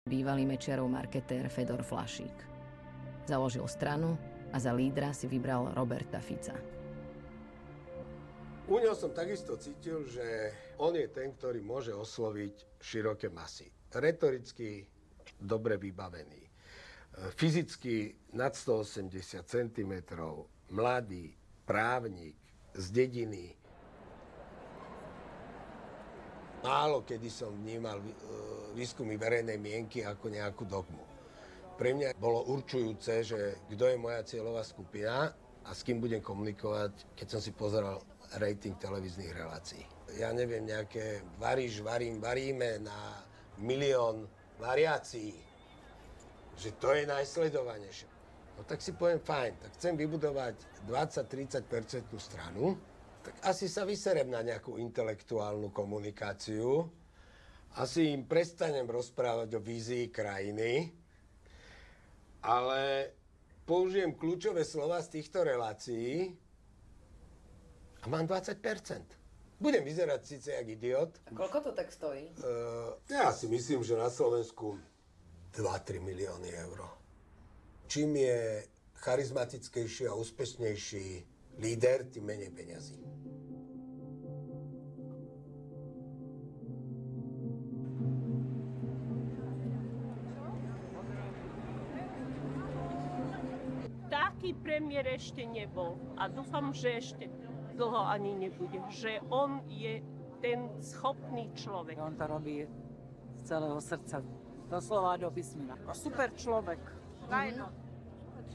bývalý Mečiarov marketér Fedor Flašík. Založil stranu a za lídra si vybral Roberta Fica. U neho som takisto cítil, že on je ten, ktorý môže osloviť široké masy. Retoricky dobre vybavený. Fyzicky nad 180 cm, mladý, právnik, z dediny. Málo kedy som vnímal výskumy verejnej mienky ako nejakú dogmu. Pre mňa bolo určujúce, že kto je moja cieľová skupina a s kým budem komunikovať, keď som si pozeral rating televíznych relácií. Ja neviem, nejaké varíme na 1 000 000 variácií, že to je najsledovanejšie. No tak si poviem, fajn, tak chcem vybudovať 20-30% stranu, tak asi sa vyserem na nejakú intelektuálnu komunikáciu, asi im prestanem rozprávať o vízii krajiny, ale použijem kľúčové slova z týchto relácií a mám 20%. Budem vyzerať síce jak idiot. A koľko to tak stojí? Ja si myslím, že na Slovensku 2-3 milióny eur. Čím je charizmatickejší a úspešnejší líder, tým menej peňazí. Taký premiér ešte nebol a dúfam, že ešte dlho ani nebude. Že on je ten schopný človek. On to robí z celého srdca, doslova do písmena. Super človek.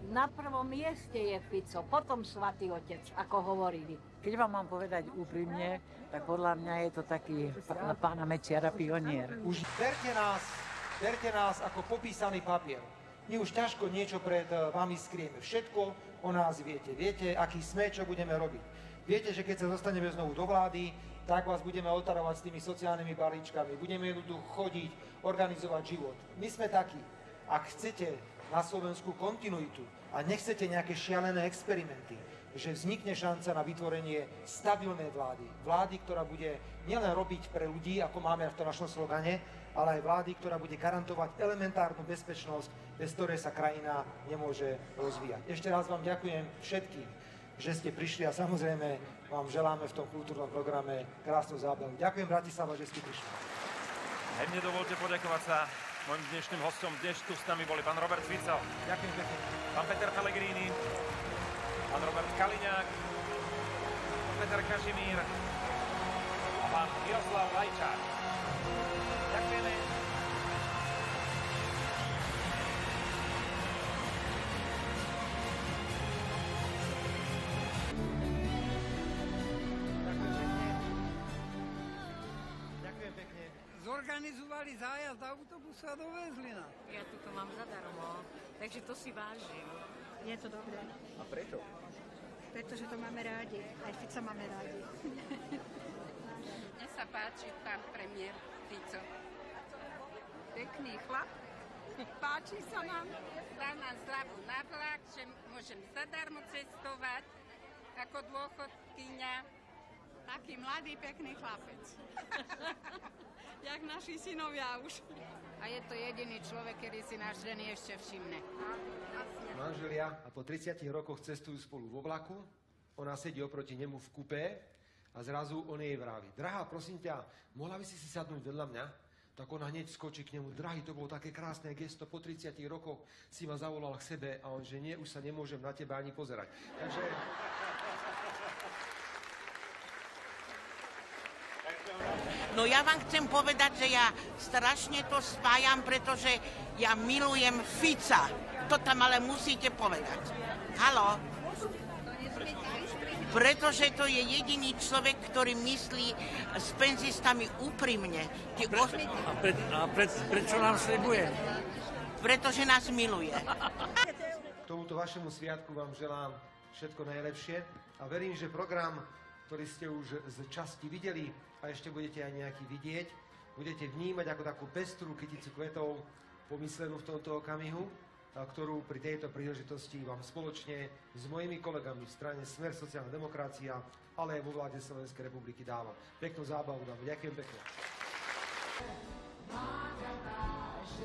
Na prvom mieste je Fico, potom Svätý Otec, ako hovorili. Keď vám mám povedať úprimne, tak podľa mňa je to taký pána Mečiara pionier. Už berte nás ako popísaný papier. My už ťažko niečo pred vami skrieme. Všetko o nás viete. Viete, aký sme, čo budeme robiť. Viete, že keď sa dostaneme znovu do vlády, tak vás budeme otarovať s tými sociálnymi balíčkami. Budeme jednoducho chodiť, organizovať život. My sme takí. Ak chcete na Slovensku kontinuitu a nechcete nejaké šialené experimenty, že vznikne šanca na vytvorenie stabilnej vlády. Vlády, ktorá bude nielen robiť pre ľudí, ako máme v tom našom slogane, ale aj vlády, ktorá bude garantovať elementárnu bezpečnosť, bez ktorej sa krajina nemôže rozvíjať. Ešte raz vám ďakujem všetkým, že ste prišli a samozrejme vám želáme v tom kultúrnom programe krásnu zábavu. Ďakujem, Bratislava, že ste prišli. Aj mne dovolte poďakovať sa mojim dnešným hostom. Dnes tu s nami boli pán Robert Fico, Ďakujem pekne. pán Peter Pellegrini, pán Robert Kaliňák, pán Peter Kažimír a pán Miroslav Lajčák. Ďakujeme. Ďakujem pekne. Zorganizovali zájazd autobusu a dovezli nás. Ja tu mám zadarmo, takže to si vážim. Je to dobré. A prečo? Pretože to máme rádi. Aj Fica máme rádi. Mne sa páči pán premiér Fico. Pekný chlap. Páči sa nám. Dá nám zľavu na vlak, že môžem zadarmo cestovať ako dôchodkyňa. Taký mladý, pekný chlapec. Jak naši synovia už. A je to jediný človek, ktorý si náš ženy ešte všimne. Manželia a po 30 rokoch cestujú spolu vo vlaku, ona sedí oproti nemu v kupé a zrazu on jej vraví: drahá, prosím ťa, mohla by si sadnúť vedľa mňa? Tak ona hneď skočí k nemu: drahý, to bolo také krásne gesto, po 30 rokoch si ma zavolal k sebe, a on, že nie, už sa nemôžem na teba ani pozerať. Takže... No ja vám chcem povedať, že ja strašne to spájam, pretože ja milujem Fica. To tam ale musíte povedať. Haló? Pretože to je jediný človek, ktorý myslí s penzistami úprimne. Prečo nám sľubuje? Pretože nás miluje. K tomuto vašemu sviatku vám želám všetko najlepšie a verím, že program, ktorý ste už z časti videli a ešte budete aj nejaký vidieť, budete vnímať ako takú pestrú kyticu kvetov pomyslenú v tomto okamihu, ktorú pri tejto príležitosti vám spoločne s mojimi kolegami v strane Smer sociálna demokracia, ale aj vo vláde Slovenskej republiky dávam. Peknú zábavu dávam. Ďakujem pekne.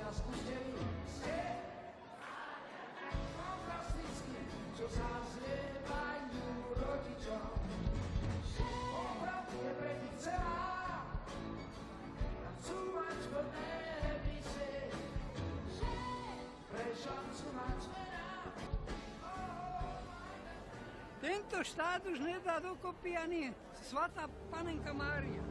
a skúste vy, ste fantastickí, čo zazlievajú rodičom. Opravdu je pre nich celá, chcú mať plné mise, pre šancu mať mená. Tento štát už nedá dokopy ani svatá panenka Mária.